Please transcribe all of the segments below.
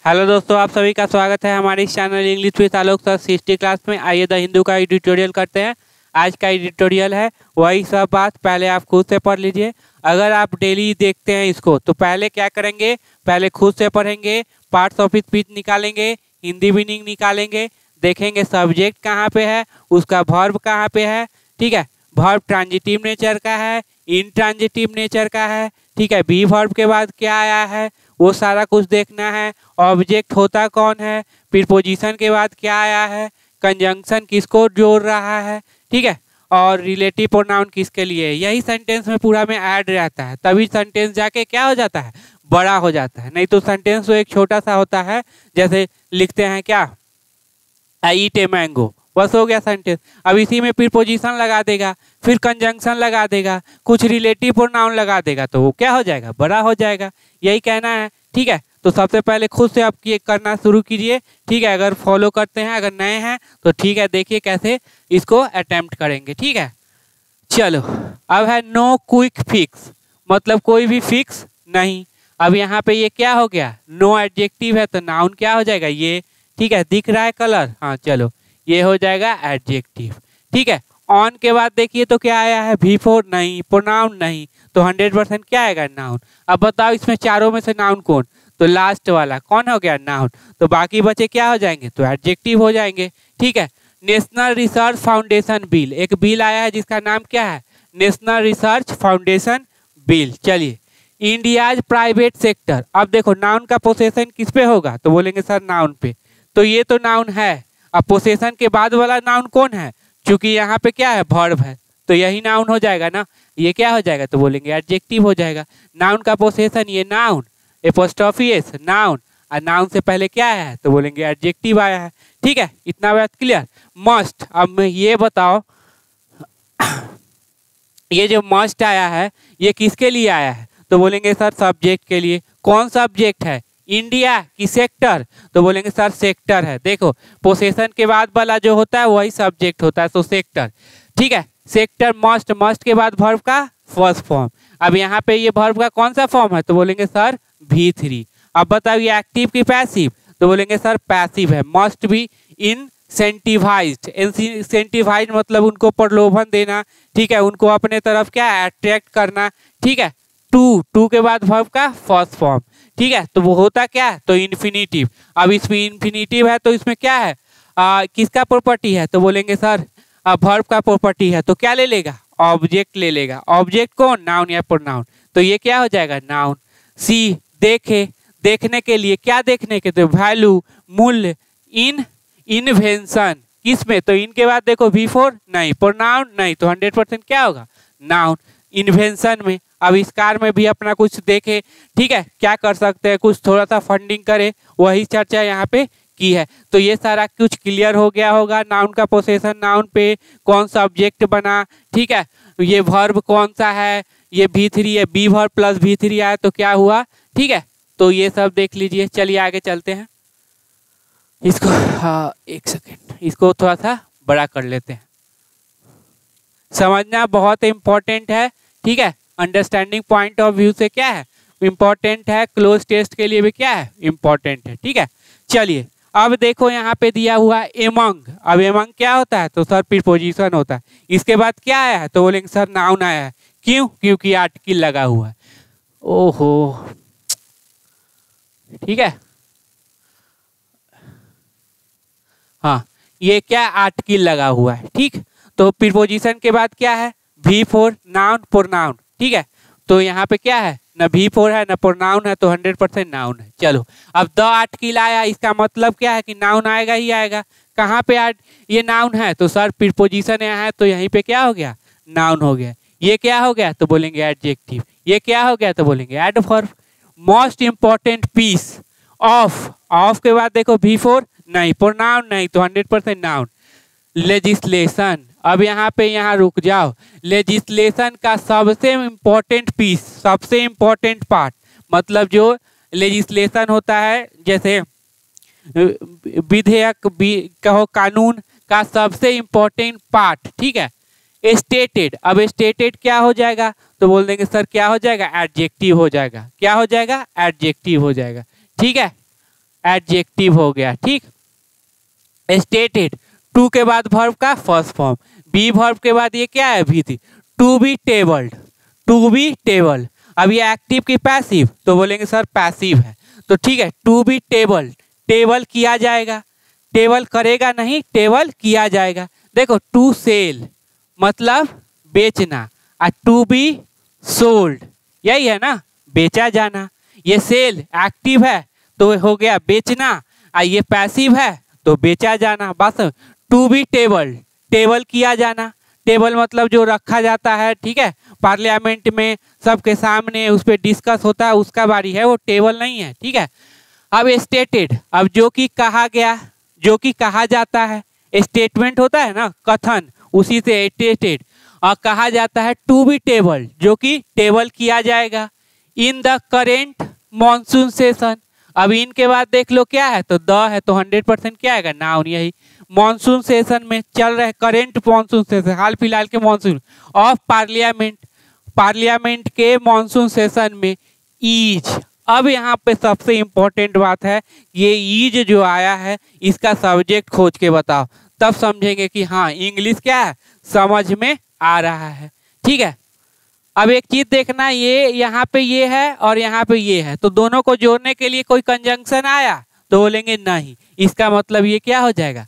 Hello दोस्तों, आप सभी का स्वागत है हमारे इस channel English with Alok sir history class में। आइए द हिंदू का एडिटोरियल करते हैं। आज का एडिटोरियल है वही सब बात, पहले आप खुद से पढ़ लीजिए। अगर आप डेली देखते हैं इसको तो पहले क्या करेंगे, पहले खुद से पढ़ेंगे, पार्ट्स ऑफ स्पीच निकालेंगे, हिंदी मीनिंग निकालेंगे, देखेंगे सब्जेक्ट कहाँ पे है, उसका वर्ब कहाँ पे है। ठीक है, वर्ब ट्रांजिटिव नेचर का है, इनट्रांजिटिव नेचर का है। ठीक है, बी वर्ब के बाद क्या आया है वो सारा कुछ देखना है। ऑब्जेक्ट होता कौन है, प्रीपोजिशन के बाद क्या आया है, कंजंक्शन किसको जोड़ रहा है। ठीक है, और रिलेटिव प्रोनाउन किसके लिए, यही सेंटेंस में पूरा में ऐड रहता है, तभी सेंटेंस जाके क्या हो जाता है, बड़ा हो जाता है। नहीं तो सेंटेंस तो एक छोटा सा होता है, जैसे लिखते हैं क्या, आई ईट ए मैंगो, बस हो गया सेंटेंस। अब इसी में प्रीपोजिशन लगा देगा, फिर कंजंक्शन लगा देगा, कुछ रिलेटिव प्रोनाउन लगा देगा, तो वो क्या हो जाएगा, बड़ा हो जाएगा। यही कहना है। ठीक है, तो सबसे पहले खुद से आप ये करना शुरू कीजिए। ठीक है, अगर फॉलो करते हैं, अगर नए हैं तो ठीक है, देखिए कैसे इसको अटेम्प्ट करेंगे। ठीक है, चलो अब है नो क्विक फिक्स, मतलब कोई भी फिक्स नहीं। अब यहाँ पे ये क्या हो गया, नो एडजेक्टिव है तो नाउन क्या हो जाएगा ये। ठीक है, दिख रहा है कलर, हाँ चलो ये हो जाएगा एडजेक्टिव। ठीक है, ऑन के बाद देखिए तो क्या आया है, V4 नहीं, प्रोनाउन नहीं, तो 100% क्या आएगा, नाउन। अब बताओ इसमें चारों में से नाउन कौन, तो लास्ट वाला कौन हो गया, नाउन। तो बाकी बचे क्या हो जाएंगे, तो एडजेक्टिव हो जाएंगे। ठीक है, नेशनल रिसर्च फाउंडेशन बिल, एक बिल आया है जिसका नाम क्या है, नेशनल रिसर्च फाउंडेशन बिल। चलिए, इंडियाज प्राइवेट सेक्टर, अब देखो नाउन का पोसेशन किस पे होगा, तो बोलेंगे सर नाउन पे, तो ये तो नाउन है। अब पोसेशन के बाद वाला नाउन कौन है, क्योंकि यहाँ पे क्या है, वर्ब है, तो यही नाउन हो जाएगा ना, ये क्या हो जाएगा, तो बोलेंगे एडजेक्टिव हो जाएगा। नाउन का पोसेशन ये नाउन, एपोस्ट्रोफी एस नाउन, और नाउन से पहले क्या है, तो बोलेंगे एडजेक्टिव आया है। ठीक है, इतना बात क्लियर। मस्ट, अब मैं ये बताओ ये जो मस्ट आया है ये किसके लिए आया है, तो बोलेंगे सर सब्जेक्ट के लिए। कौन सब्जेक्ट है, इंडिया की सेक्टर, तो बोलेंगे सर सेक्टर है। देखो पोसेशन के बाद वाला जो होता है वही सब्जेक्ट होता है, तो सेक्टर। ठीक है, सेक्टर मस्ट, मस्ट के बाद वर्ब का फर्स्ट फॉर्म। अब यहाँ पे ये वर्ब का कौन सा फॉर्म है, तो बोलेंगे सर V3। अब बताओ ये एक्टिव की पैसिव, तो बोलेंगे सर पैसिव है। मस्ट बी इंसेंटिवाइज्ड, इंसेंटिवाइज्ड मतलब उनको प्रलोभन देना। ठीक है, उनको अपने तरफ क्या अट्रैक्ट करना। ठीक है, टू के बाद वर्ब का फर्स्ट फॉर्म। ठीक है, तो वो होता क्या है, तो इन्फिनिटिव। अब इसमें इन्फिनिटिव है तो इसमें क्या है, किसका प्रॉपर्टी है, तो बोलेंगे सर वर्ब का प्रॉपर्टी है, तो क्या ले लेगा, ऑब्जेक्ट ले लेगा। ऑब्जेक्ट कौन, नाउन या प्रोनाउन, तो ये क्या हो जाएगा, नाउन। सी, देखे, देखने के लिए, क्या देखने के, तो वैल्यू, मूल्य। इन, इन्वेंशन, किसमें, तो इनके बाद देखो V4 नहीं, प्रोनाउन नहीं, तो 100% क्या होगा, नाउन। इन्वेंशन में, अब इस कार में भी अपना कुछ देखे। ठीक है, क्या कर सकते हैं, कुछ थोड़ा सा फंडिंग करे, वही चर्चा यहाँ पे की है। तो ये सारा कुछ क्लियर हो गया होगा। नाउन का पोसेशन, नाउन पे कौन सा ऑब्जेक्ट बना। ठीक है, ये वर्ब कौन सा है, ये V3 है, बी वर्ब प्लस V3 आया तो क्या हुआ। ठीक है, तो ये सब देख लीजिए। चलिए आगे चलते हैं। इसको हाँ एक सेकेंड, इसको थोड़ा सा बड़ा कर लेते हैं। समझना बहुत इम्पोर्टेंट है। ठीक है, अंडरस्टैंडिंग पॉइंट ऑफ व्यू से क्या है, इम्पोर्टेंट है, क्लोज टेस्ट के लिए भी क्या है, इम्पोर्टेंट है। ठीक है, चलिए अब देखो यहाँ पे दिया हुआ एमंग। अब एमंग क्या होता है, तो सर प्रीपोजिशन होता है। इसके बाद क्या आया है, तो बोलेंगे सर नाउन आया है। क्यों, क्योंकि आर्टिकल लगा हुआ है। ओहो, ठीक है, हाँ ये क्या आर्टिकल लगा हुआ है। ठीक, तो प्रीपोजिशन के बाद क्या है, V4 नाउन, प्रोनाउन। ठीक है, तो यहाँ पे क्या है, ना V4 है ना प्रोनाउन है, तो 100% नाउन है। चलो अब द आर्टिकल आया, इसका मतलब क्या है कि नाउन आएगा ही आएगा। कहाँ पे ये नाउन है, तो सर प्रीपोजिशन यहाँ है, तो यहीं पे क्या हो गया, नाउन हो गया। ये क्या हो गया, तो बोलेंगे एडजेक्टिव। ये क्या हो गया, तो बोलेंगे adverb. Most important piece of, of के बाद देखो V4 नहीं, प्रोनाउन नहीं, तो 100% नाउन। लेजिस्लेशन, अब यहाँ पे यहाँ रुक जाओ। लेजिस्लेशन का सबसे इम्पोर्टेंट पीस, सबसे इम्पोर्टेंट पार्ट, मतलब जो लेजिस्लेशन होता है, जैसे विधेयक कहो, कानून का सबसे इम्पोर्टेंट पार्ट। ठीक है, स्टेटेड। अब स्टेटेड क्या हो जाएगा, तो बोल देंगे सर क्या हो जाएगा, एडजेक्टिव हो जाएगा। क्या हो जाएगा, एडजेक्टिव हो जाएगा। ठीक है, एडजेक्टिव हो गया। ठीक, स्टेटेड टू के बाद वर्ब का फर्स्ट फॉर्म, बी वर्ब के बाद ये क्या है भी थी, to be tabled, to be table. अब ये एक्टिव की पैसिव, तो बोलेंगे सर पैसिव है, तो ठीक है टू बी टेबल, टेबल किया जाएगा, टेबल करेगा नहीं, टेबल किया जाएगा। देखो टू सेल मतलब बेचना, और टू बी सोल्ड यही है ना, बेचा जाना। ये सेल एक्टिव है तो हो गया बेचना, और ये पैसिव है तो बेचा जाना। बस टू बी टेबल, टेबल किया जाना, टेबल मतलब जो रखा जाता है, ठीक है, पार्लियामेंट में सबके सामने उस पर डिस्कस होता है, उसका बारी है, वो टेबल नहीं है। ठीक है, अब स्टेटेड, अब जो कि कहा गया, जो कि कहा जाता है, स्टेटमेंट होता है ना कथन, उसी से स्टेटेड, और कहा जाता है टू बी टेबल, जो कि टेबल किया जाएगा in the current monsoon session. अब इनके बाद देख लो क्या है, तो द है तो 100% क्या आएगा, नाउन। यही मॉनसून सेशन में चल रहे, करेंट मॉनसून सेशन, हाल फिलहाल के मॉनसून ऑफ पार्लियामेंट, पार्लियामेंट के मॉनसून सेशन में ईज। अब यहाँ पे सबसे इम्पोर्टेंट बात है, ये ईज जो आया है इसका सब्जेक्ट खोज के बताओ, तब समझेंगे कि हाँ इंग्लिश क्या है समझ में आ रहा है। ठीक है, अब एक चीज देखना, ये यहाँ पे ये है और यहाँ पे ये है, तो दोनों को जोड़ने के लिए कोई कंजंक्शन आया तो बोलेंगे नहीं, इसका मतलब ये क्या हो जाएगा,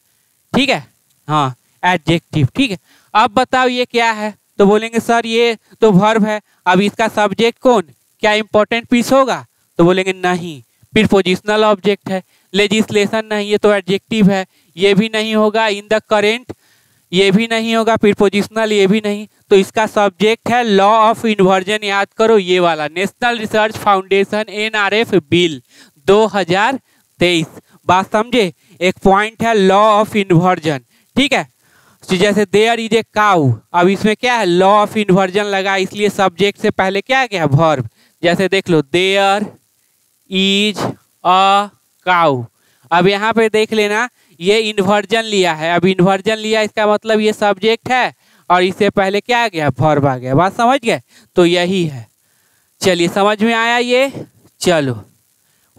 ठीक है, हाँ एडजेक्टिव। ठीक है, अब बताओ ये क्या है, तो बोलेंगे सर ये तो वर्ब है, अब इसका सब्जेक्ट कौन, क्या इंपॉर्टेंट पीस होगा, तो बोलेंगे नहीं, प्रीपोजिशनल ऑब्जेक्ट है। लेजिस्लेशन नहीं, ये तो एडजेक्टिव है, ये भी नहीं होगा। इन द करेंट ये भी नहीं होगा, प्रीपोजिशनल ये भी नहीं, तो इसका सब्जेक्ट है लॉ ऑफ इन्वर्जन। याद करो ये वाला, national research foundation NRF bill 2023, बात समझे, एक पॉइंट है लॉ ऑफ इन्वर्जन। ठीक है, तो जैसे देयर इज ए काउ, अब इसमें क्या है लॉ ऑफ इन्वर्जन लगा, इसलिए सब्जेक्ट से पहले क्या है वर्ब। जैसे देख लो देयर इज अ काउ, अब यहाँ पे देख लेना ये इन्वर्जन लिया है, अब इन्वर्जन लिया इसका मतलब ये सब्जेक्ट है और इससे पहले क्या आ गया वर्ब आ गया, बात समझ गए, तो यही है। चलिए समझ में आया ये, चलो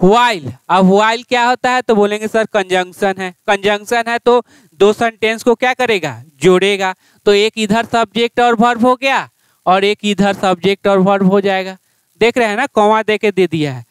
व्हाइल। अब व्हाइल क्या होता है, तो बोलेंगे सर कंजंक्शन है, कंजंक्शन है तो दो सेंटेंस को क्या करेगा, जोड़ेगा, तो एक इधर सब्जेक्ट और वर्ब हो गया और एक इधर सब्जेक्ट और वर्ब हो जाएगा। देख रहे हैं ना, कॉमा दे के दे दिया है।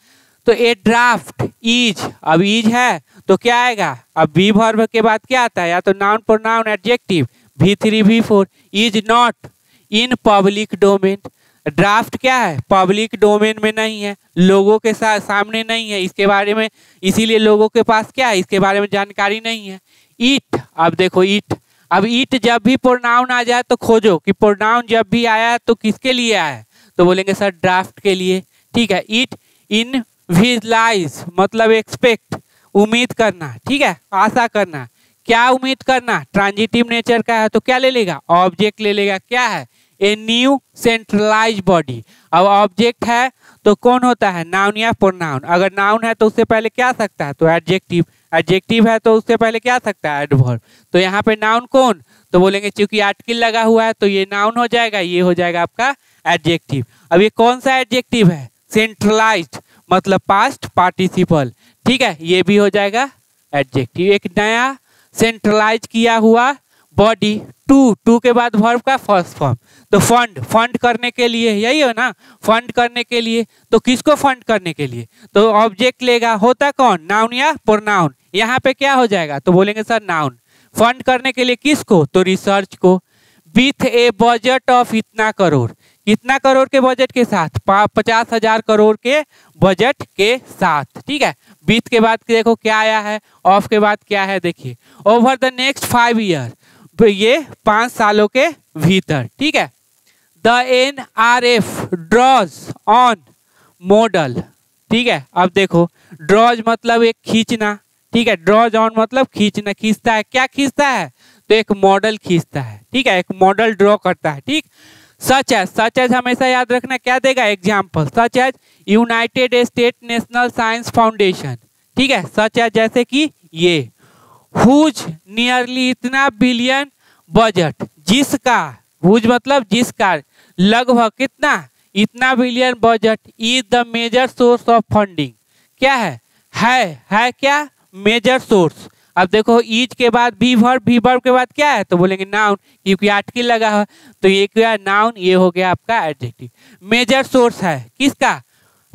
तो ए ड्राफ्ट इज, अब इज है तो क्या आएगा, अब बी वर्ब के बाद क्या आता है, या तो noun pronoun adjective, V3 V4। Is not in public domain, draft क्या है पब्लिक डोमेन में नहीं है, लोगों के साथ सामने नहीं है, इसके बारे में, इसीलिए लोगों के पास क्या है, इसके बारे में जानकारी नहीं है। इट, अब देखो इट, अब इट जब भी प्रोनाउन आ जाए तो खोजो कि प्रोनाउन जब भी आया तो किसके लिए आया है, तो बोलेंगे सर ड्राफ्ट के लिए। ठीक है, इट इन विजुअलाइज मतलब एक्सपेक्ट, उम्मीद करना, ठीक है, आशा करना। क्या उम्मीद करना, ट्रांजिटिव नेचर का है तो क्या ले लेगा, ऑब्जेक्ट ले लेगा, क्या है ए न्यू सेंट्रलाइज बॉडी। अब ऑब्जेक्ट है तो कौन होता है, नाउन या प्रोनाउन। अगर नाउन है तो उससे पहले क्या आ सकता है, तो एडजेक्टिव, एडजेक्टिव है तो उससे पहले क्या आ सकता है, एडवर्ब। तो यहाँ पे नाउन कौन, तो बोलेंगे चूंकि आर्टिकल लगा हुआ है तो ये नाउन हो जाएगा, ये हो जाएगा आपका एडजेक्टिव। अब ये कौन सा एडजेक्टिव है, सेंट्रलाइज्ड मतलब पास्ट पार्टिसिपल, ठीक है, ये भी हो जाएगा एडजेक्टिव। एक नया सेंट्रलाइज किया हुआ बॉडी, टू के बाद वर्ब का फर्स्ट फॉर्म, तो फंड, फंड करने के लिए, यही हो ना, फंड करने के लिए, तो किसको फंड करने के लिए, तो ऑब्जेक्ट लेगा, होता कौन, नाउन या प्रोनाउन। यहाँ पे क्या हो जाएगा, तो बोलेंगे सर नाउन। फंड करने के लिए किसको, तो रिसर्च को। विथ ए बजट ऑफ इतना करोड़, कितना करोड़ के बजट के साथ, 50,000 करोड़ के बजट के साथ। ठीक है, विथ के बाद देखो क्या आया है, ऑफ के बाद क्या है, देखिए ओवर द नेक्स्ट 5 ईयर, ये 5 सालों के भीतर। ठीक है, the NRF draws on model. ठीक है, अब देखो ड्रॉज मतलब एक खींचना, ठीक है, ड्रॉज ऑन मतलब खींचना, खींचता है, क्या खींचता है, तो एक मॉडल खींचता है। ठीक है, एक मॉडल ड्रॉ करता है। ठीक, सच एज हमेशा याद रखना क्या देगा, example, such as United State National Science Foundation. ठीक है, सच एज जैसे कि ये, हुज नियरली इतना बिलियन बजट, जिसका, हुज मतलब जिसका, लगभग कितना, इतना billion budget, is the major source of funding, क्या है है क्या, मेजर सोर्स। अब देखो ईज के बाद भी वर्ब के बाद क्या है, तो बोलेंगे नाउन, क्योंकि आर्टिकल लगा है, तो ये क्या नाउन, ये हो गया आपका एडजेक्टिव। मेजर सोर्स है किसका,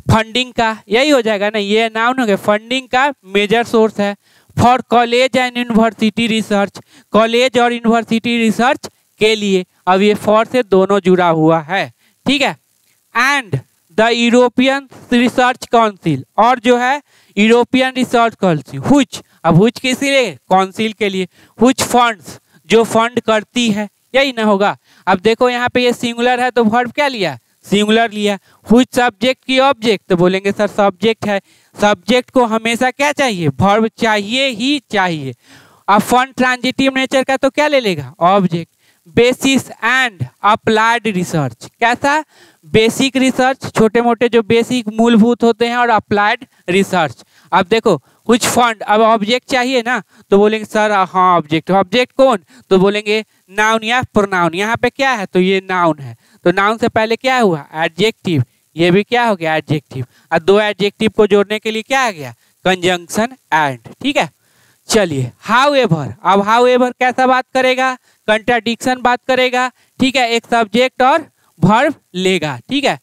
फंडिंग का, यही हो जाएगा ना, ये नाउन हो गया, फंडिंग का मेजर सोर्स है। For college and university research, college और यूनिवर्सिटी रिसर्च के लिए, अब ये फॉर से दोनों जुड़ा हुआ है, ठीक है। And the European research council, और जो है यूरोपियन रिसर्च काउंसिल, हुच, अब हुच किसी लिए, काउंसिल के लिए, हुच फंड्स, जो फंड करती है, यही ना होगा। अब देखो यहाँ पे ये सिंगुलर है तो वर्ब क्या लिया, सिंगुलर लिया। हुच सब्जेक्ट की ऑब्जेक्ट, तो बोलेंगे सर सब्जेक्ट है, सब्जेक्ट को हमेशा क्या चाहिए, वर्ब चाहिए ही चाहिए। अब फंड ट्रांजिटिव नेचर का तो क्या ले लेगा, object. Basis and applied research, कैसा, बेसिक रिसर्च, छोटे मोटे जो बेसिक मूलभूत होते हैं, और अप्लाइड रिसर्च। अब देखो कुछ फंड, अब ऑब्जेक्ट चाहिए ना, तो बोलेंगे सर हाँ ऑब्जेक्ट, ऑब्जेक्ट कौन, तो बोलेंगे नाउन या प्रोनाउन। यहाँ पे क्या है, तो ये नाउन है, तो नाउन से पहले क्या हुआ, एडजेक्टिव, ये भी क्या हो गया, एडजेक्टिव। और दो एडजेक्टिव को जोड़ने के लिए क्या आ गया, कंजंक्शन एंड, ठीक है। चलिए हाउएवर, अब हाउएवर कैसा बात करेगा, कंट्राडिक्शन बात करेगा, ठीक है, एक सब्जेक्ट और वर्ब लेगा, ठीक है।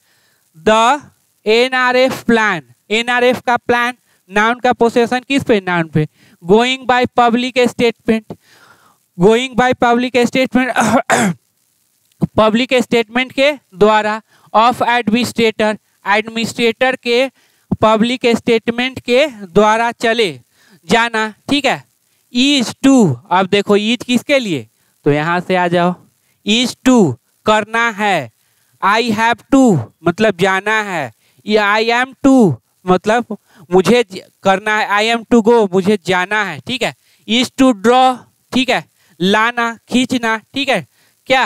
द एनआरएफ प्लान, एनआरएफ का प्लान, नाउन का पोसेशन किस पे, नाउन पे। Going by public statement, going by public statement, public statement के द्वारा, ऑफ एडमिनिस्ट्रेटर, एडमिनिस्ट्रेटर के पब्लिक स्टेटमेंट के द्वारा चले जाना, ठीक है। इज टू, अब देखो इज किसके लिए, तो यहाँ से आ जाओ, इज टू करना है, आई हैव टू मतलब जाना है, आई एम टू मतलब मुझे करना है, आई एम टू गो मुझे जाना है, ठीक है। इज टू ड्रॉ, ठीक है, लाना खींचना, ठीक है। क्या,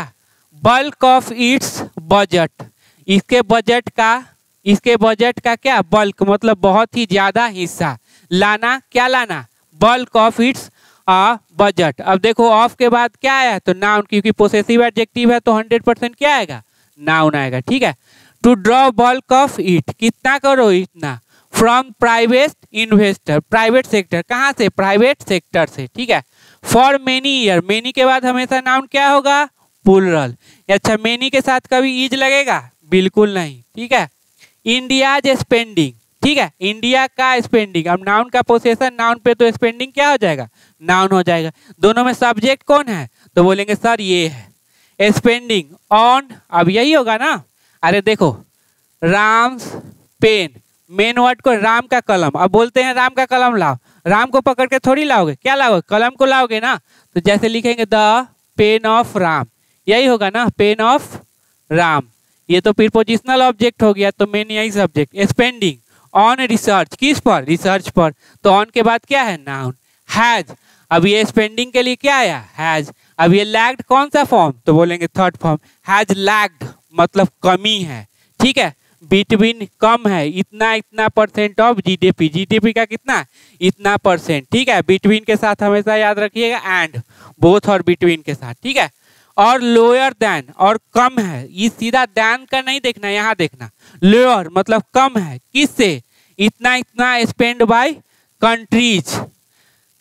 बल्क ऑफ इट्स बजट, इसके बजट का क्या, बल्क मतलब बहुत ही ज्यादा हिस्सा, लाना क्या लाना, बल्क ऑफ इट्स बजट। अब देखो ऑफ के बाद क्या आया, तो नाउन, क्योंकि पोसेसिव एडजेक्टिव है तो 100% क्या आएगा, नाउन आएगा, ठीक है। To draw bulk of it, कितना करो, इतना। From private investor, private sector, कहाँ से, प्राइवेट सेक्टर से, ठीक है। फॉर मेनी ईयर, मेनी के बाद हमेशा नाउन क्या होगा, प्लूरल। अच्छा मेनी के साथ कभी इज लगेगा, बिल्कुल नहीं, ठीक है। इंडियाज स्पेंडिंग, ठीक है, इंडिया का स्पेंडिंग, अब नाउन का पोसेशन नाउन पे, तो स्पेंडिंग क्या हो जाएगा, नाउन हो जाएगा। दोनों में सब्जेक्ट कौन है, तो बोलेंगे सर ये है, स्पेंडिंग ऑन, अब यही होगा ना। अरे देखो राम्स पेन, मेन वर्ड को, राम का कलम, अब बोलते हैं राम का कलम लाओ, राम को पकड़ के थोड़ी लाओगे, क्या लाओगे, कलम को लाओगे ना, तो जैसे लिखेंगे द पेन ऑफ राम, यही होगा ना, पेन ऑफ राम। ये तो प्रीपोजिशनल ऑब्जेक्ट हो गया, तो मेन यही सब्जेक्ट। स्पेंडिंग ऑन रिसर्च, किस पर, रिसर्च पर, तो ऑन के बाद क्या है, नाउन। हैज, अब ये स्पेंडिंग के लिए क्या आया, हैज। अब ये लैग्ड कौन सा फॉर्म, तो बोलेंगे थर्ड फॉर्म, हैज लैग्ड मतलब कमी है, ठीक है। बिटवीन कम है, इतना इतना परसेंट ऑफ जीडीपी, जीडीपी का कितना, इतना परसेंट, ठीक है। बिटवीन के साथ हमेशा याद रखिएगा, एंड, बोथ और बिटवीन के साथ, ठीक है। और लोअर देन, और कम है, ये सीधा देन का नहीं देखना, यहाँ देखना, लोअर मतलब कम है, किससे, इतना इतना स्पेंड बाय कंट्रीज,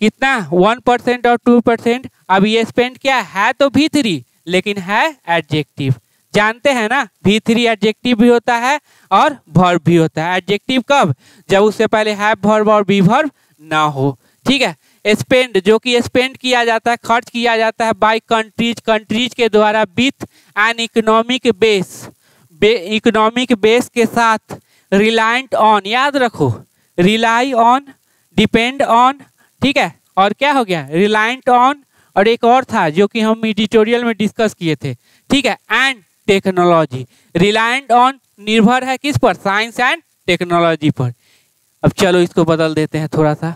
कितना 1% और 2%। अब ये स्पेंड क्या है, तो V3, लेकिन है एडजेक्टिव, जानते हैं ना, V3 एडजेक्टिव भी होता है और वर्ब भी होता है। एडजेक्टिव कब, जब उससे पहले हैव वर्ब और बी वर्ब ना हो, ठीक है। स्पेंड, जो कि स्पेंड किया जाता है, खर्च किया जाता है, बाय कंट्रीज, कंट्रीज के द्वारा, with an economic base, economic base के साथ, रिलायंट ऑन, याद रखो, रिलाई ऑन, डिपेंड ऑन, ठीक है। और क्या हो गया, रिलायंट ऑन, और एक और था जो कि हम एडिटोरियल में डिस्कस किए थे, ठीक है, एंड टेक्नोलॉजी। रिलायंट ऑन निर्भर है किस पर, साइंस एंड टेक्नोलॉजी पर। अब चलो इसको बदल देते हैं थोड़ा सा,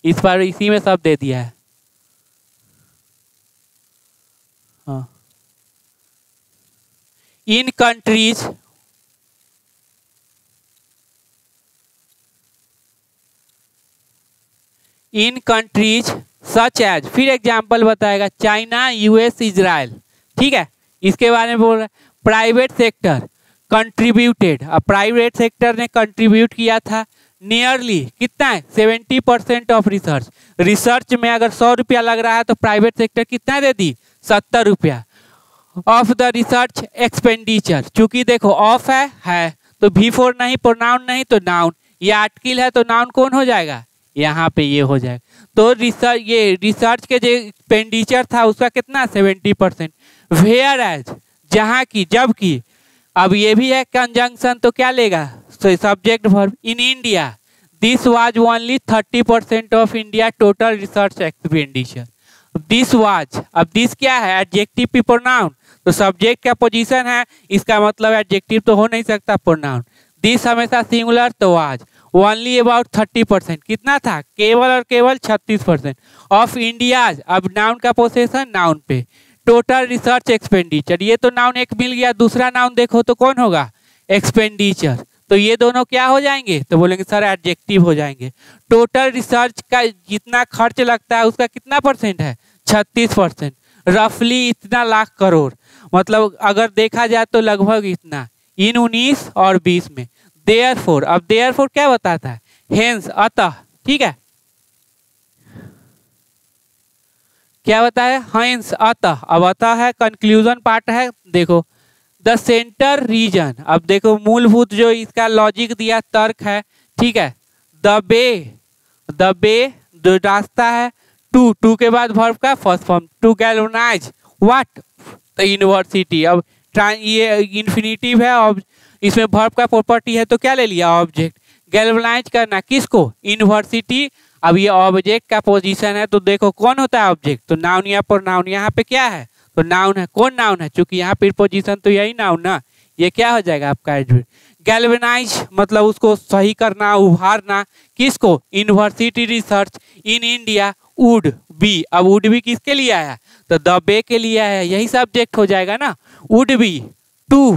इस बार इसी में सब दे दिया है, हाँ। इन कंट्रीज, इन कंट्रीज सच एज, फिर एग्जाम्पल बताएगा, चाइना, यूएस, इजराइल, ठीक है, इसके बारे में बोल रहा है। प्राइवेट सेक्टर कंट्रीब्यूटेड, अब प्राइवेट सेक्टर ने कंट्रीब्यूट किया था नियरली कितना है 70% ऑफ रिसर्च। रिसर्च में अगर 100 रुपया लग रहा है तो प्राइवेट सेक्टर कितना दे दी 70 रुपया ऑफ द रिसर्च एक्सपेंडिचर। चूंकि देखो ऑफ है तो V4 नहीं, प्रोनाउन नहीं तो नाउन, ये आर्टिकल है तो नाउन कौन हो जाएगा यहाँ पे ये हो जाएगा। तो रिसर्च के जो एक्सपेंडिचर था उसका कितना 70%। वेयर एज जहाँ की जबकि, अब ये भी है कंजंक्शन तो क्या लेगा subject verb. In India this was only 30% of India total research expenditure. This was, अब दिस क्या है एडजेक्टिव पे प्रोनाउन, तो सब्जेक्ट का पोजीशन है, इसका मतलब एडजेक्टिव तो हो नहीं सकता प्रोनाउन। दिस हमेशा सिंगुलर तो वाज ओनली अबाउट 30%, कितना था केवल और केवल 36% ऑफ इंडियाज। अब नाउन का पोजीशन नाउन पे, टोटल रिसर्च एक्सपेंडिचर, ये तो नाउन एक मिल गया, दूसरा नाउन देखो तो कौन होगा एक्सपेंडिचर, तो ये दोनों क्या हो जाएंगे तो बोलेंगे सर एडजेक्टिव हो जाएंगे। टोटल रिसर्च का जितना खर्च लगता है उसका कितना परसेंट है 36%, रफली इतना लाख करोड़, मतलब अगर देखा जाए तो लगभग इतना इन 19 और 20 में। देयरफॉर, अब देयरफॉर क्या बताता है हेंस अतः, ठीक है क्या बताया हेंस अतः, अब अतः है कंक्लूजन पार्ट है। देखो द सेंटर रीजन, अब देखो मूलभूत जो इसका लॉजिक दिया तर्क है, ठीक है द बे जो रास्ता है, टू के बाद वर्ब का first form to galvanise what the university. अब ये इन्फिनिटिव है और इसमें वर्ब का प्रॉपर्टी है तो क्या ले लिया ऑब्जेक्ट, गैल्वेनाइज करना किसको यूनिवर्सिटी। अब ये ऑब्जेक्ट का पोजीशन है तो देखो कौन होता है ऑब्जेक्ट, तो नाउन या प्रोनाउन, यहाँ पे क्या है तो नाउन है, कौन नाउन है चूंकि यहाँ पे पोजीशन तो यही नाउन ना, ये क्या हो जाएगा आपका एडवर्ब। गैल्वेनाइज मतलब उसको सही करना उभारना, किसको university research in India would be. अब वुड बी किसके लिए आया तो द बे के लिए आया, यही सब्जेक्ट हो जाएगा ना। वुड बी टू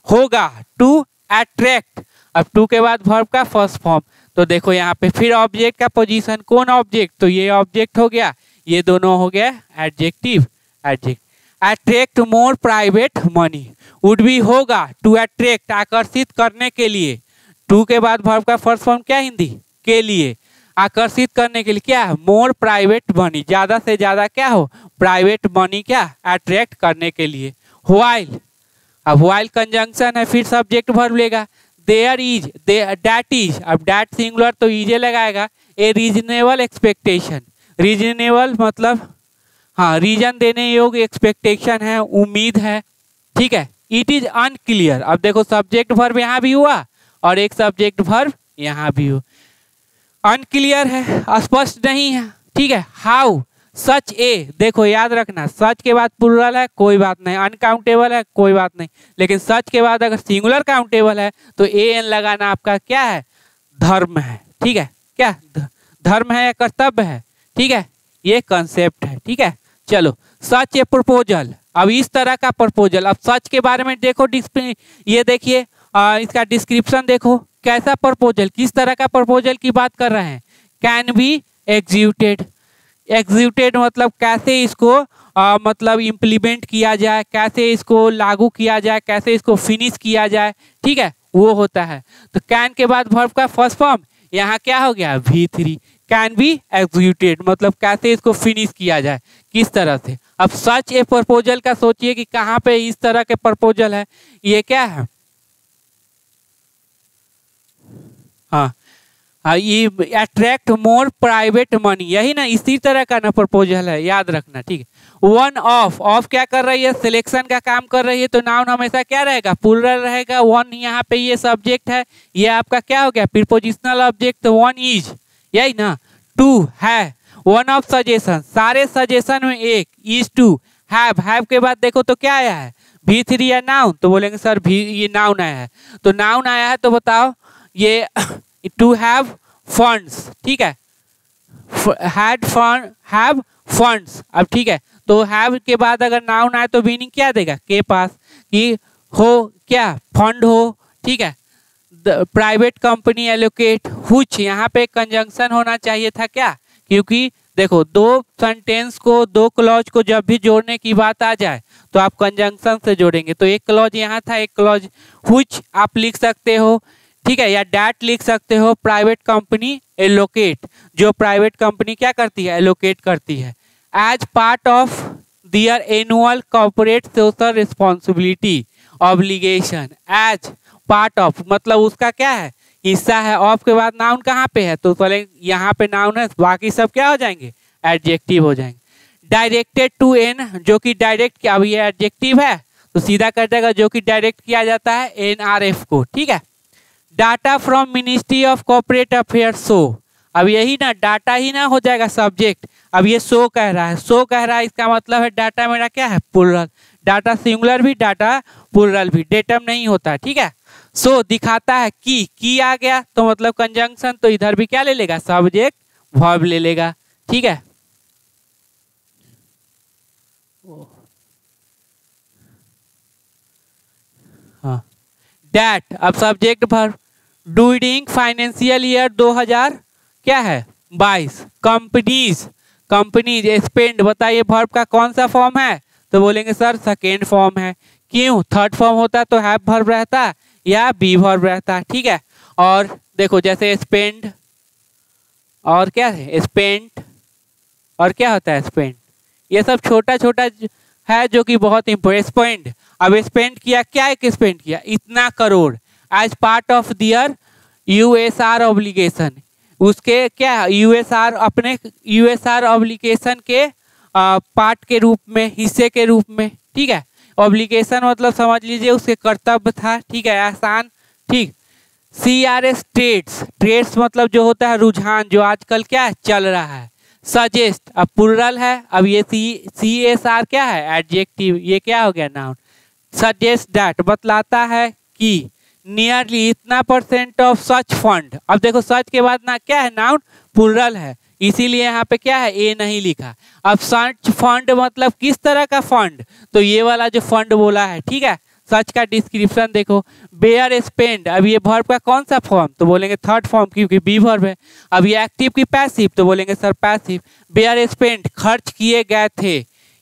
होगा टू अट्रैक्ट, अब टू के बाद वर्ब का फर्स्ट फॉर्म, तो देखो यहाँ पे फिर ऑब्जेक्ट का पोजीशन कौन ऑब्जेक्ट, तो ये ऑब्जेक्ट हो गया, ये दोनों हो गया adjective. Adject attract more private money, would be होगा टू अट्रैक्ट आकर्षित करने के लिए, टू के बाद वर्ब का फर्स्ट फॉर्म क्या हिंदी के लिए, आकर्षित करने के लिए क्या है मोर प्राइवेट मनी, ज्यादा से ज्यादा क्या हो प्राइवेट मनी क्या अट्रैक्ट करने के लिए। व्हाइल, अब व्हाइल कंजंक्शन है फिर सब्जेक्ट वर्ब लेगा। देयर इज, दैट इज, अब दैट सिंगुलर तो इजे लगाएगा। ए रीजनेबल एक्सपेक्टेशन, रीजनेबल मतलब हाँ रीजन देने योग्य एक्सपेक्टेशन है, उम्मीद है, ठीक है। इट इज अनक्लियर, अब देखो सब्जेक्ट वर्ब यहाँ भी हुआ और एक सब्जेक्ट वर्ब यहाँ भी हो, अनक्लियर है स्पष्ट नहीं है, ठीक है। हाउ सच ए, देखो याद रखना सच के बाद प्लूरल है कोई बात नहीं, अनकाउंटेबल है कोई बात नहीं, लेकिन सच के बाद अगर सिंगुलर काउंटेबल है तो ए एन लगाना आपका क्या है धर्म है, ठीक है। क्या धर्म है या कर्तव्य है, ठीक है, ये कंसेप्ट है, ठीक है। चलो सच ए प्रपोजल, अब इस तरह का प्रपोजल, अब सच के बारे में देखो ये देखिए इसका डिस्क्रिप्शन देखो कैसा प्रपोजल, किस तरह का प्रपोजल की बात कर रहे हैं। कैन बी एग्जीक्यूटेड, एग्जीक्यूटेड मतलब कैसे इसको मतलब इम्प्लीमेंट किया जाए, कैसे इसको लागू किया जाए, कैसे इसको फिनिश किया जाए, ठीक है वो होता है। तो कैन के बाद वर्ब का फर्स्ट फॉर्म यहाँ क्या हो गया V3, कैन बी एग्जीक्यूटेड मतलब कैसे इसको फिनिश किया जाए किस तरह से। अब सच ए प्रपोजल का सोचिए कि कहाँ पे इस तरह के प्रपोजल है, ये क्या है हाँ ये अट्रैक्ट मोर प्राइवेट मनी, यही ना इसी तरह का ना प्रपोजल है, याद रखना, ठीक है। वन ऑफ क्या कर रही है सिलेक्शन का काम कर रही है, तो नाउन हमेशा क्या रहेगा प्लूरल रहेगा। वन यहाँ पे ये सब्जेक्ट है, ये आपका क्या हो गया प्रीपोजिशनल ऑब्जेक्ट, वन इज यही ना। टू है वन ऑफ सजेशन, सारे सजेशन में एक, इज टू। हैव के बाद देखो तो क्या आया है V3 या नाउन, तो बोलेंगे सर ये नाउन आया है, तो नाउन आया है तो बताओ ये टू हैव फंड्स, ठीक है, हैव फंड्स। अब ठीक है तो हैव के बाद अगर नाउन आए तो मीनिंग क्या देगा के पास कि हो क्या फंड हो, ठीक है। प्राइवेट कंपनी एलोकेट, व्हिच यहाँ पे कंजंक्शन होना चाहिए था क्या, क्योंकि देखो दो सेंटेंस को, दो क्लॉज को जब भी जोड़ने की बात आ जाए तो आप कंजंक्शन से जोड़ेंगे। तो एक क्लॉज यहाँ था, एक क्लॉज व्हिच आप लिख सकते हो, ठीक है, या डैट लिख सकते हो। प्राइवेट कंपनी एलोकेट, जो प्राइवेट कंपनी क्या करती है, एलोकेट करती है। As part of their annual corporate social responsibility obligation, as part of मतलब उसका क्या है, हिस्सा है। ऑफ के बाद नाउन कहाँ पे है, तो पहले यहाँ पे नाउन है, बाकी सब क्या हो जाएंगे, एडजेक्टिव हो जाएंगे। डायरेक्टेड टू एन, जो कि डायरेक्ट किया, अब ये एडजेक्टिव है तो सीधा कर देगा, जो कि डायरेक्ट किया जाता है एनआरएफ को, ठीक है। Data from ministry of corporate affairs show, अब यही ना डाटा ही ना हो जाएगा सब्जेक्ट। अब ये शो कह रहा है, शो कह रहा है, इसका मतलब है डाटा मेरा क्या है, प्लुरल। डाटा सिंगुलर भी, डाटा प्लुरल भी, डेटम नहीं होता, ठीक है। सो दिखाता है की आ गया तो मतलब कंजंक्शन, तो इधर भी क्या ले लेगा, सब्जेक्ट वर्ब ले लेगा, ठीक है। हाँ, डैट अब subject verb. During financial year 2000 क्या है 22, कंपनीज, कंपनीज स्पेंड, बताइए वर्ब का कौन सा फॉर्म है, तो बोलेंगे सर सेकेंड फॉर्म है। क्यों, थर्ड फॉर्म होता तो हैव वर्ब रहता या बी वर्ब रहता, ठीक है। और देखो जैसे स्पेंड और क्या है स्पेंट, और क्या होता है स्पेंड, ये सब छोटा छोटा है जो कि बहुत इम्पोर्टेंट। स्पेंड, अब स्पेंड किया, क्या एक स्पेंड किया, इतना crore, as part of their USR obligation, उसके क्या यूएसआर, अपने यूएसआर ऑब्लिगेशन के पार्ट के रूप में, हिस्से के रूप में, ठीक है। ऑब्लिगेशन मतलब समझ लीजिए उसके कर्तव्य था, ठीक है, आसान, ठीक। CRS ट्रेड्स, ट्रेड्स मतलब जो होता है रुझान, जो आजकल क्या है चल रहा है। सजेस्ट अब प्लुरल है, अब ये CSR क्या है एडजेक्टिव, ये क्या हो गया नाउन। सजेस्ट दैट बतलाता है कि, नियरली इतना % ऑफ सच फंड, अब देखो सच के बाद ना क्या है नाउन प्लुरल है, इसीलिए यहाँ पे क्या है ए नहीं लिखा। अब सच फंड मतलब किस तरह का फंड, तो ये वाला जो फंड बोला है, ठीक है। सच का डिस्क्रिप्शन देखो, बेयर स्पेंड, अब ये वर्ब का कौन सा फॉर्म, तो बोलेंगे थर्ड फॉर्म क्योंकि बी वर्ब है। अब ये एक्टिव की पैसिव, तो बोलेंगे सर पैसिव। बेयर स्पेंड खर्च किए गए थे,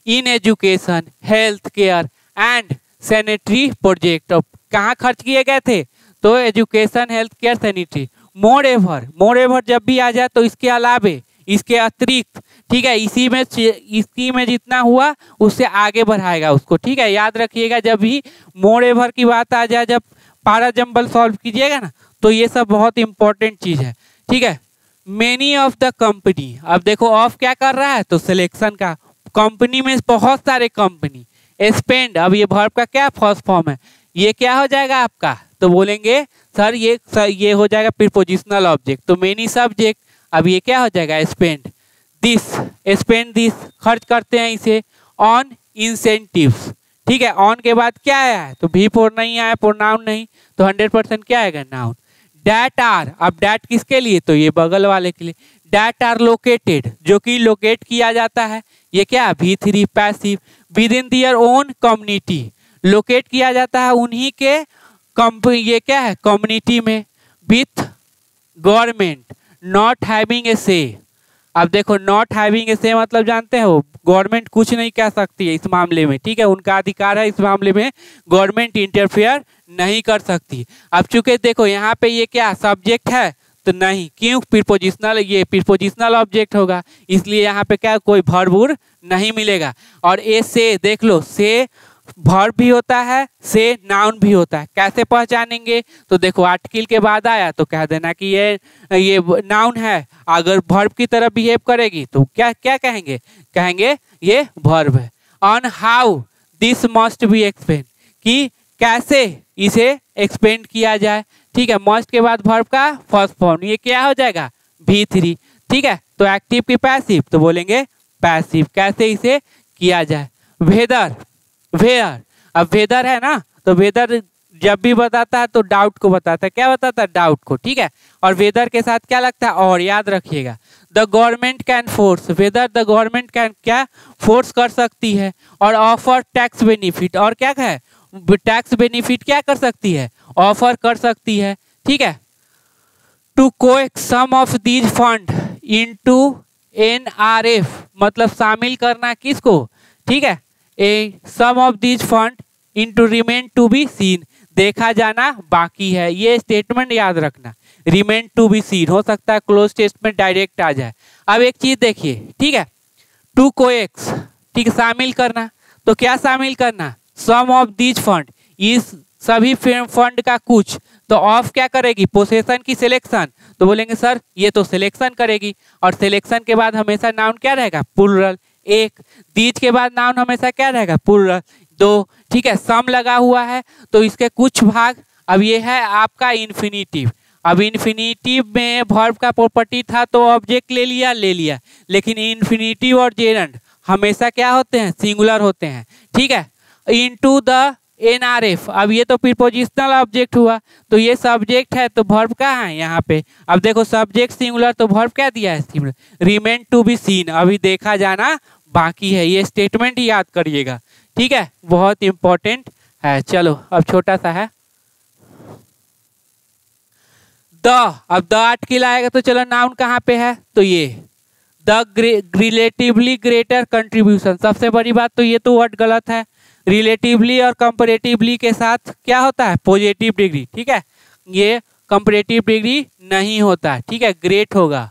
in education health care and sanitary project, कहाँ खर्च किए गए थे, तो एजुकेशन हेल्थ केयर सैनिटरी। मोर एवर जब भी आ जाए तो इसके अलावे, इसके अतिरिक्त, ठीक है, इसी में जितना हुआ उससे आगे बढ़ाएगा उसको, ठीक है। याद रखिएगा जब भी मोर एवर की बात आ जाए, जब पारा जंबल सॉल्व कीजिएगा ना, तो ये सब बहुत इंपॉर्टेंट चीज है, ठीक है। मेनी ऑफ द कंपनी, अब देखो ऑफ क्या कर रहा है, तो सिलेक्शन का, कंपनी में बहुत सारे कंपनी। स्पेंड, अब ये वर्ब का क्या फर्स्ट फॉर्म है, ये क्या हो जाएगा आपका, तो बोलेंगे सर ये हो जाएगा प्रीपोजिशनल ऑब्जेक्ट, तो मेनी सब्जेक्ट, अब ये क्या हो जाएगा स्पेंड दिस, स्पेंड दिस खर्च करते हैं इसे, ऑन इंसेंटिव्स, ठीक है। ऑन के बाद क्या आया है, तो भी फोर नहीं आया, प्रोनाउन नहीं, तो 100% क्या आएगा नाउन। डैट आर, अब डैट किसके लिए, तो ये बगल वाले के लिए। डैट आर लोकेटेड, जो कि लोकेट किया जाता है, ये क्या V3 passive. Within their own community, locate किया जाता है उन्हीं के ये क्या है कम्युनिटी में। With government not having a से, अब देखो नॉट हैविंग ए से मतलब जानते हो गवर्नमेंट कुछ नहीं कह सकती है इस मामले में, ठीक है, उनका अधिकार है इस मामले में, गवर्नमेंट इंटरफेयर नहीं कर सकती। अब चूंकि देखो यहाँ पे ये क्या सब्जेक्ट है, तो नहीं, क्यों प्रीपोजिशनल, ये प्रीपोजिशनल ऑब्जेक्ट होगा, इसलिए यहाँ पे क्या कोई वर्ब नहीं मिलेगा। और ए से देख लो, से वर्ब भी होता है, से नाउन भी होता है, कैसे पहचानेंगे, तो देखो आर्टिकल के बाद आया तो कह देना कि ये नाउन है, अगर वर्ब की तरह बिहेव करेगी तो क्या क्या कहेंगे, कहेंगे ये वर्ब है। On how this must be explain, कि कैसे इसे एक्सप्लेन किया जाए, ठीक है। मस्ट के बाद वर्ब का फर्स्ट फॉर्म, ये क्या हो जाएगा V3, ठीक है। तो एक्टिव की पैसिव, तो बोलेंगे पैसिव, कैसे इसे किया जाए। वेदर, वेयर, अब वेदर है ना, तो वेदर जब भी बताता है तो डाउट को बताता है, क्या बताता है डाउट को, ठीक है। और वेदर के साथ क्या लगता है, और याद रखिएगा। The government can force, whether the government can क्या फोर्स कर सकती है, और ऑफर टैक्स बेनिफिट, और क्या है टैक्स बेनिफिट क्या कर सकती है, ऑफर कर सकती है, ठीक है। To coopt some of these fund into NRF मतलब शामिल करना किसको, ठीक है, a some of this fund into remain to be seen, देखा जाना बाकी है, ये स्टेटमेंट याद रखना। रिमेन टू बी सीन हो सकता है क्लोज स्टेटमेंट डायरेक्ट आ जाए। अब एक चीज देखिए, ठीक है, टू कोएक्स, ठीक है, शामिल करना, तो क्या शामिल करना, सम ऑफ दिस फंड, इस सभी फंड का कुछ, तो ऑफ क्या करेगी, पोसेशन की सिलेक्शन, तो बोलेंगे सर ये तो सिलेक्शन करेगी, और सिलेक्शन के बाद हमेशा नाउन क्या रहेगा, प्लूरल, एक, दीज के बाद नाउन हमेशा क्या रहेगा, प्लूरल, दो, ठीक है, सम लगा हुआ है तो इसके कुछ भाग। अब ये है आपका इन्फिनिटिव, अब इन्फिनिटिव में वर्ब का प्रॉपर्टी था तो ऑब्जेक्ट ले लिया, लेकिन इन्फिनिटिव और जेरंड हमेशा क्या होते हैं, सिंगुलर होते हैं, ठीक है। इनटू द NRF, अब ये तो प्रीपोजिशनल ऑब्जेक्ट हुआ, तो ये सब्जेक्ट है तो वर्ब कहाँ है, यहाँ पे। अब देखो सब्जेक्ट सिंगुलर तो वर्ब क्या दिया है, singular, remain to be seen, अभी देखा जाना बाकी है, ये स्टेटमेंट ही याद करिएगा, ठीक है, बहुत इंपॉर्टेंट है। चलो अब छोटा सा है द, अब द आर्टिकल आएगा तो चलो नाउन कहाँ पे है, तो ये द रिलेटिवली ग्रेटर कंट्रीब्यूशन, सबसे बड़ी बात तो ये तो वर्ड गलत है, रिलेटिवली और कंपैरेटिवली के साथ क्या होता है, पॉजिटिव डिग्री, ठीक है, ये कंपैरेटिव डिग्री नहीं होता, ठीक है, ग्रेट होगा,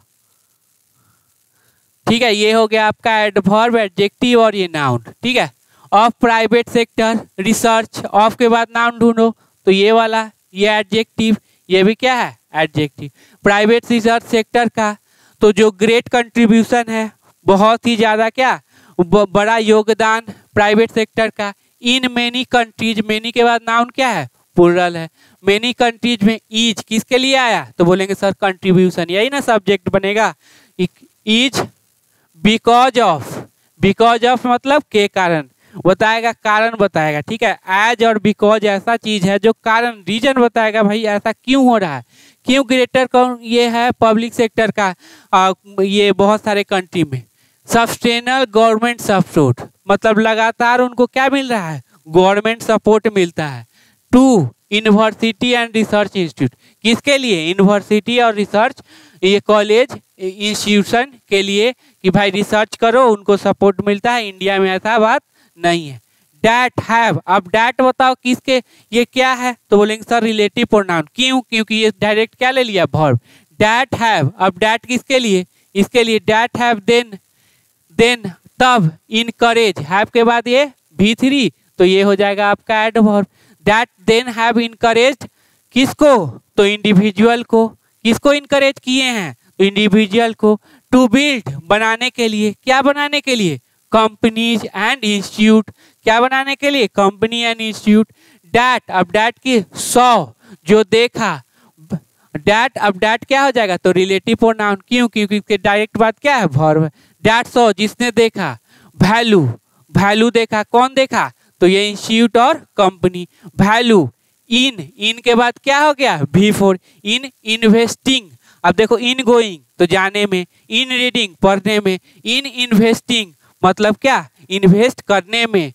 ठीक है, ये हो गया आपका एडवर्ब, एडजेक्टिव और ये नाउन, ठीक है। Of private sector research, of के बाद नाउन ढूंढो, तो ये वाला, ये एडजेक्टिव, ये भी क्या है, एडजेक्टिव। प्राइवेट रिसर्च सेक्टर का तो जो ग्रेट कंट्रीब्यूशन है, बहुत ही ज़्यादा क्या बड़ा योगदान प्राइवेट सेक्टर का, इन मेनी कंट्रीज, मेनी के बाद नाउन क्या है, प्लूरल है, मेनी कंट्रीज में इज किसके लिए आया, तो बोलेंगे सर कंट्रीब्यूशन, यही ना सब्जेक्ट बनेगा, इज बिकॉज ऑफ मतलब के कारण बताएगा, कारण बताएगा, ठीक है, एज और बिकॉज ऐसा चीज है जो कारण, रीजन बताएगा, भाई ऐसा क्यों हो रहा है, क्यों ग्रेटर कौन, ये है पब्लिक सेक्टर का, ये बहुत सारे कंट्री में। सस्टेनल गवर्नमेंट सपोर्ट मतलब लगातार उनको क्या मिल रहा है, गवर्नमेंट सपोर्ट मिलता है। To university and research institute, किसके लिए, यूनिवर्सिटी और रिसर्च, ये कॉलेज इंस्टीट्यूशन के लिए कि भाई रिसर्च करो, उनको सपोर्ट मिलता है, इंडिया में ऐसा बात नहीं है। डैट हैव, अब डैट बताओ किसके, ये क्या है, तो बोलेंगे सर रिलेटिव प्रोनाउन, क्यों, क्योंकि ये डायरेक्ट क्या ले लिया, वर्ब। डैट हैव, अब डैट किसके लिए, इसके लिए, डैट हैव देन तब, इनकरेज, हैव के बाद ये V3, तो ये हो जाएगा आपका adverb. That then have encouraged किसको, तो इंडिविजुअल को, किसको इनकरेज किए हैं, तो इंडिविजुअल को। टू बिल्ड बनाने के लिए, क्या बनाने के लिए, कंपनीज एंड इंस्टीट्यूट, क्या बनाने के लिए, कंपनी एंड इंस्टीट्यूट। डैट, अब डैट की सॉ, जो देखा, डैट, अब डैट क्या हो जाएगा, तो रिलेटिव प्रोनाउन, क्यों, क्योंकि इसके डायरेक्ट बात क्या है, वर्ब। डैट सॉ, जिसने देखा। वैल्यू देखा, कौन देखा, तो ये इंस्टीट्यूट और कंपनी। वैल्यू, इन के बाद क्या हो गया, V4, इन इन्वेस्टिंग, अब देखो इन गोइंग तो जाने में, इन रीडिंग पढ़ने में, इन इन्वेस्टिंग मतलब क्या, इन्वेस्ट करने में,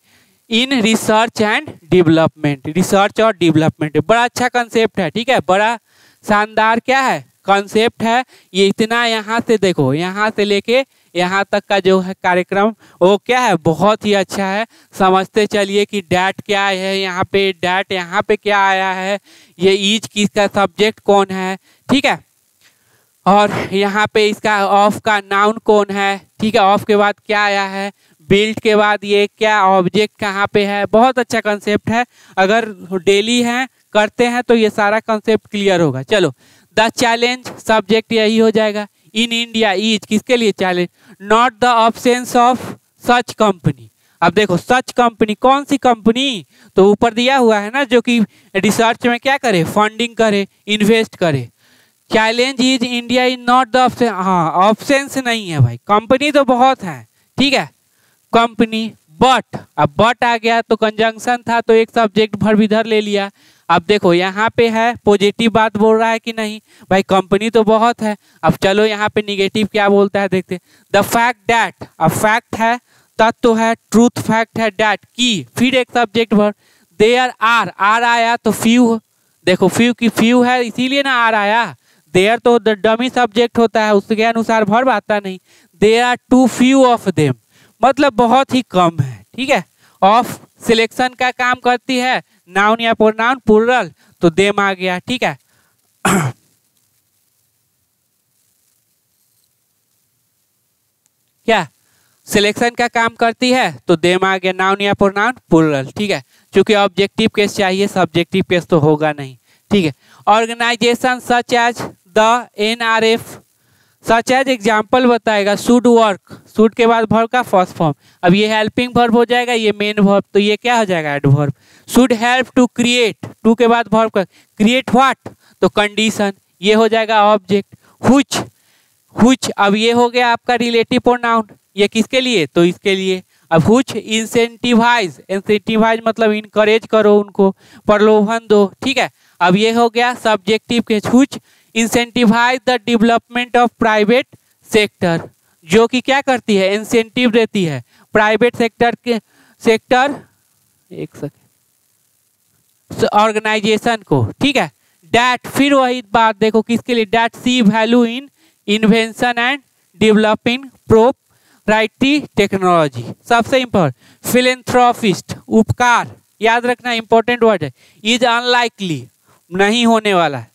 in research and development, research और डेवलपमेंट, बड़ा अच्छा कंसेप्ट है, ठीक है, बड़ा शानदार क्या है कंसेप्ट है ये। इतना यहाँ से देखो, यहाँ से लेके यहाँ तक का जो है कार्यक्रम वो क्या है, बहुत ही अच्छा है। समझते चलिए कि डैट क्या है, यहाँ पे डैट यहाँ पे क्या आया है, ये ईच किसका सब्जेक्ट कौन है, ठीक है, और यहाँ पे इसका ऑफ का नाउन कौन है, ठीक है, ऑफ के बाद क्या आया है, बिल्ड के बाद ये क्या ऑब्जेक्ट कहाँ पे है। बहुत अच्छा कंसेप्ट है, अगर डेली है करते हैं तो ये सारा कंसेप्ट क्लियर होगा। चलो, द चैलेंज सब्जेक्ट यही हो जाएगा। इन इंडिया इज किसके लिए challenge, not the absence of such company. अब देखो सच कंपनी, कौन सी कंपनी, तो ऊपर दिया हुआ है ना, जो कि रिसर्च में क्या करे, फंडिंग करे, इन्वेस्ट करे। Challenge is India is not the option, हाँ ऑप्शंस नहीं है भाई, कंपनी तो बहुत है, ठीक है, कंपनी। बट, अब बट आ गया तो कंजंक्शन था तो एक सब्जेक्ट वर्ब इधर ले लिया। अब देखो यहाँ पे है पॉजिटिव बात बोल रहा है कि नहीं, भाई कंपनी तो बहुत है। अब चलो यहाँ पे निगेटिव क्या बोलता है देखते। द फैक्ट डैट, अब फैक्ट है, तत्व है, ट्रूथ फैक्ट है, डैट की, फिर एक subject verb. There are, are आया तो फ्यू, देखो फ्यू की फ्यू है इसीलिए ना आर आया। देयर तो डमी सब्जेक्ट होता है, उसके अनुसार वर्ब आता नहीं। There are too few of them, मतलब बहुत ही कम है, ठीक है। ऑफ सिलेक्शन का काम करती है, नाउन या प्रोनाउन प्लूरल, तो देम आ गया, ठीक है। क्या सिलेक्शन का काम करती है तो देम आ गया, नाउन या प्रोनाउन प्लूरल, ठीक है। क्योंकि ऑब्जेक्टिव केस चाहिए, सब्जेक्टिव केस तो होगा नहीं, ठीक है। Organisation such as the NRF, such as example बताएगा, शुड वर्क, शुड के बाद वर्ब का फर्स्ट फॉर्म, अब ये हेल्पिंग वर्ब हो जाएगा, ये मेन वर्ब, तो ये क्या हो जाएगा, adverb. Should help to create, to के बाद वर्ब का क्रिएट व्हाट, तो कंडीशन, ये हो जाएगा ऑब्जेक्ट। हुच अब ये हो गया आपका रिलेटिव प्रोनाउन, ये किसके लिए, तो इसके लिए। अब हुच इंसेंटिवाइज, इंसेंटिवाइज मतलब इनकरेज करो उनको, प्रलोभन दो, ठीक है। अब ये हो गया सब्जेक्टिव के, which incentivise the development of private sector, जो कि क्या करती है, इंसेंटिव देती है प्राइवेट सेक्टर के, सेक्टर एक सेकेंड ऑर्गेनाइजेशन को, ठीक है। डैट फिर वही बात देखो किसके लिए, that C value in invention and developing proprietary technology, सबसे इंपॉर्टेंट। फिलेंथ्रोपिस्ट उपकार, याद रखना इंपॉर्टेंट वर्ड है। इज अनलाइकली नहीं होने वाला है,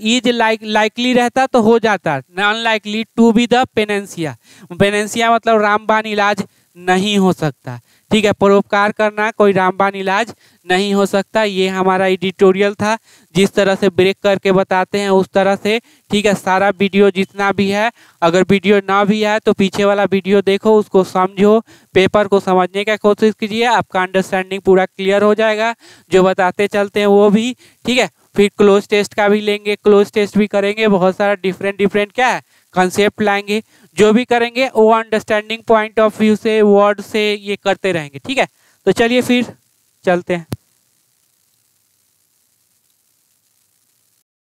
इज लाइकली रहता तो हो जाता, अनलाइकली टू बी द पेनेंसिया, पेनेंसिया मतलब रामबाण इलाज नहीं हो सकता, ठीक है। परोपकार करना कोई रामबाण इलाज नहीं हो सकता। ये हमारा एडिटोरियल था, जिस तरह से ब्रेक करके बताते हैं उस तरह से, ठीक है। सारा वीडियो जितना भी है, अगर वीडियो ना भी है तो पीछे वाला वीडियो देखो, उसको समझो, पेपर को समझने का कोशिश कीजिए, आपका अंडरस्टैंडिंग पूरा क्लियर हो जाएगा, जो बताते चलते हैं वो भी, ठीक है। फिर क्लोज टेस्ट का भी लेंगे, क्लोज टेस्ट भी करेंगे, बहुत सारा डिफरेंट क्या है कंसेप्ट लाएंगे, जो भी करेंगे वो अंडरस्टैंडिंग पॉइंट ऑफ व्यू से, वर्ड से ये करते रहेंगे, ठीक है। तो चलिए फिर चलते हैं।